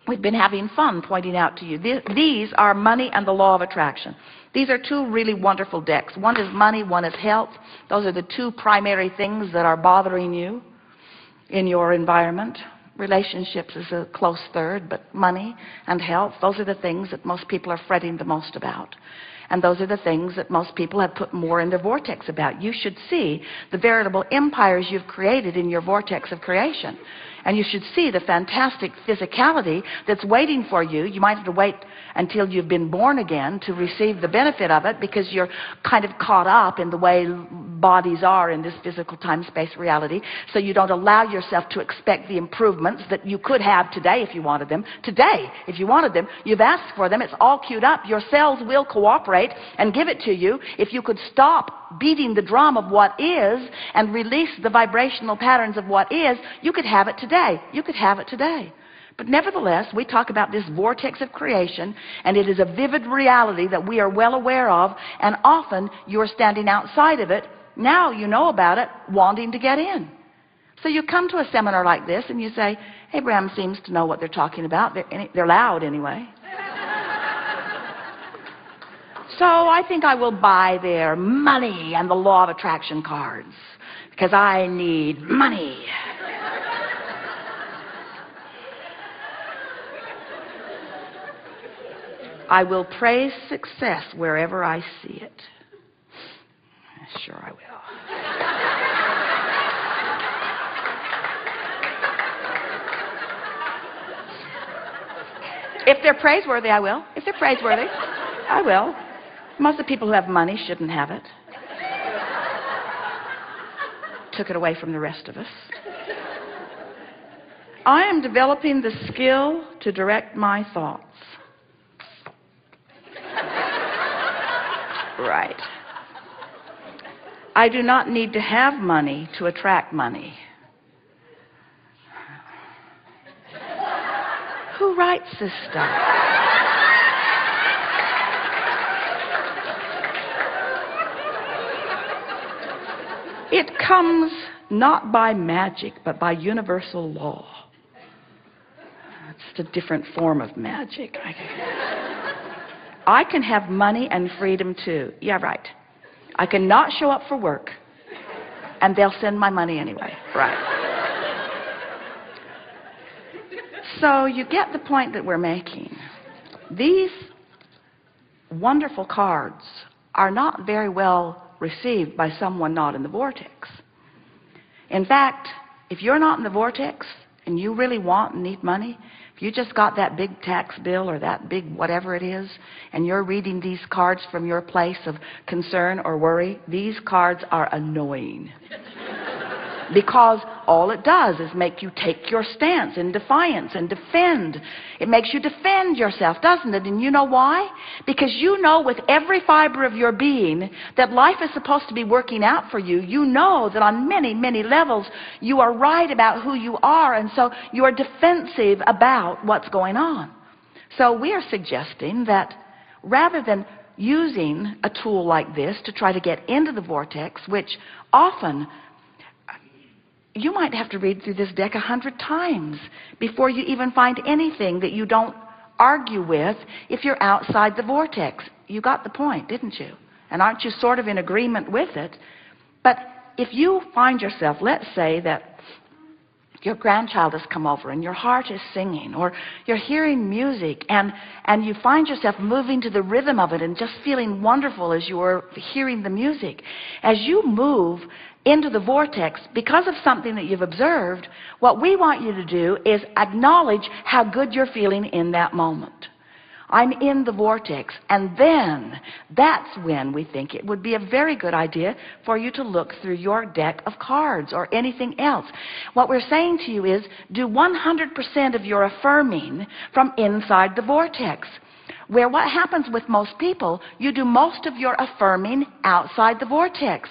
We've been having fun pointing out to you. These are money and the law of attraction. These are two really wonderful decks. One is money, one is health. Those are the two primary things that are bothering you in your environment. Relationships is a close third, but money and health, those are the things that most people are fretting the most about. And those are the things that most people have put more in their vortex about. You should see the veritable empires you've created in your vortex of creation. And you should see the fantastic physicality that's waiting for you. You might have to wait until you've been born again to receive the benefit of it, because you're kind of caught up in the way bodies are in this physical time-space reality. So you don't allow yourself to expect the improvements that you could have today if you wanted them. Today, if you wanted them, you've asked for them. It's all queued up. Your cells will cooperate and give it to you. If you could stop beating the drum of what is and release the vibrational patterns of what is, you could have it today. You could have it today. But nevertheless, we talk about this vortex of creation, and it is a vivid reality that we are well aware of, and often you're standing outside of it. Now you know about it, wanting to get in. So you come to a seminar like this and you say, Abraham seems to know what they're talking about. They're loud anyway. So I think I will buy their money and the law of attraction cards, because I need money. I will praise success wherever I see it. Sure I will. If they're praiseworthy, I will. If they're praiseworthy, I will. Most of the people who have money shouldn't have it. Took it away from the rest of us. I am developing the skill to direct my thoughts. Right. I do not need to have money to attract money. Who writes this stuff? It comes not by magic, but by universal law. It's a different form of magic. I can have money and freedom too. Yeah, right. I cannot show up for work, and they'll send my money anyway. Right. So you get the point that we're making. These wonderful cards are not very well received by someone not in the vortex. In fact, if you're not in the vortex and you really want and need money, if you just got that big tax bill or that big whatever it is, and you're reading these cards from your place of concern or worry, these cards are annoying. Because all it does is make you take your stance in defiance and defend. It makes you defend yourself, doesn't it? And you know why? Because you know with every fiber of your being that life is supposed to be working out for you. You know that on many, many levels you are right about who you are, and so you are defensive about what's going on. So we are suggesting that rather than using a tool like this to try to get into the vortex, which often you might have to read through this deck 100 times before you even find anything that you don't argue with if you're outside the vortex. You got the point, didn't you? And aren't you sort of in agreement with it? But if you find yourself, let's say that your grandchild has come over and your heart is singing, or you're hearing music and you find yourself moving to the rhythm of it and just feeling wonderful as you're hearing the music. As you move into the vortex because of something that you've observed, what we want you to do is acknowledge how good you're feeling in that moment. I'm in the vortex, and then that's when we think it would be a very good idea for you to look through your deck of cards or anything else. What we're saying to you is do 100% of your affirming from inside the vortex. Where what happens with most people, you do most of your affirming outside the vortex.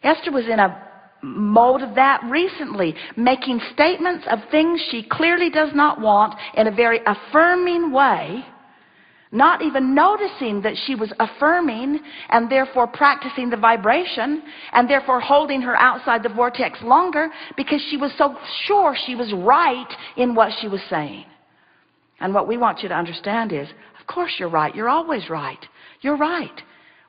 Esther was in a mode of that recently, making statements of things she clearly does not want in a very affirming way, not even noticing that she was affirming and therefore practicing the vibration and therefore holding her outside the vortex longer because she was so sure she was right in what she was saying. And what we want you to understand is, of course you're right. You're always right. You're right.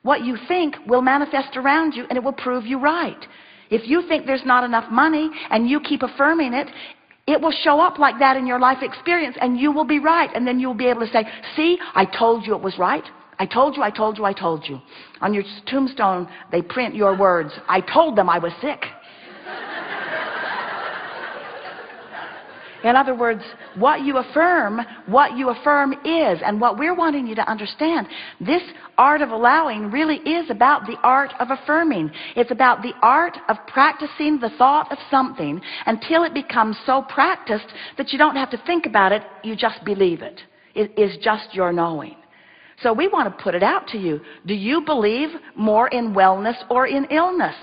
What you think will manifest around you, and it will prove you right. If you think there's not enough money and you keep affirming it, it will show up like that in your life experience, and you will be right. And then you'll be able to say, see, I told you it was right. I told you, I told you, I told you. On your tombstone, they print your words. I told them I was sick. In other words, what you affirm is. And what we're wanting you to understand, this art of allowing really is about the art of affirming. It's about the art of practicing the thought of something until it becomes so practiced that you don't have to think about it, you just believe it. It is just your knowing. So we want to put it out to you. Do you believe more in wellness or in illness?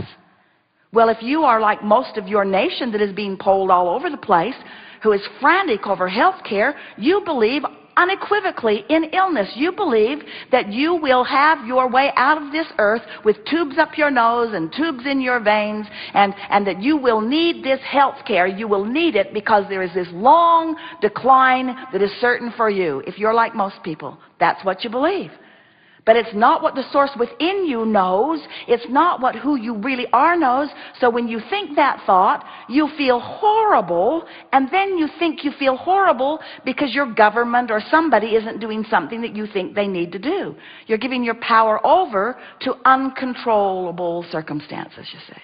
Well, if you are like most of your nation that is being polled all over the place, who is frantic over health care, you believe unequivocally in illness. You believe that you will have your way out of this earth with tubes up your nose and tubes in your veins, and that you will need this health care. You will need it because there is this long decline that is certain for you. If you're like most people, that's what you believe. But it's not what the source within you knows. It's not what who you really are knows. So when you think that thought, you feel horrible, and then you think you feel horrible because your government or somebody isn't doing something that you think they need to do. You're giving your power over to uncontrollable circumstances, you see.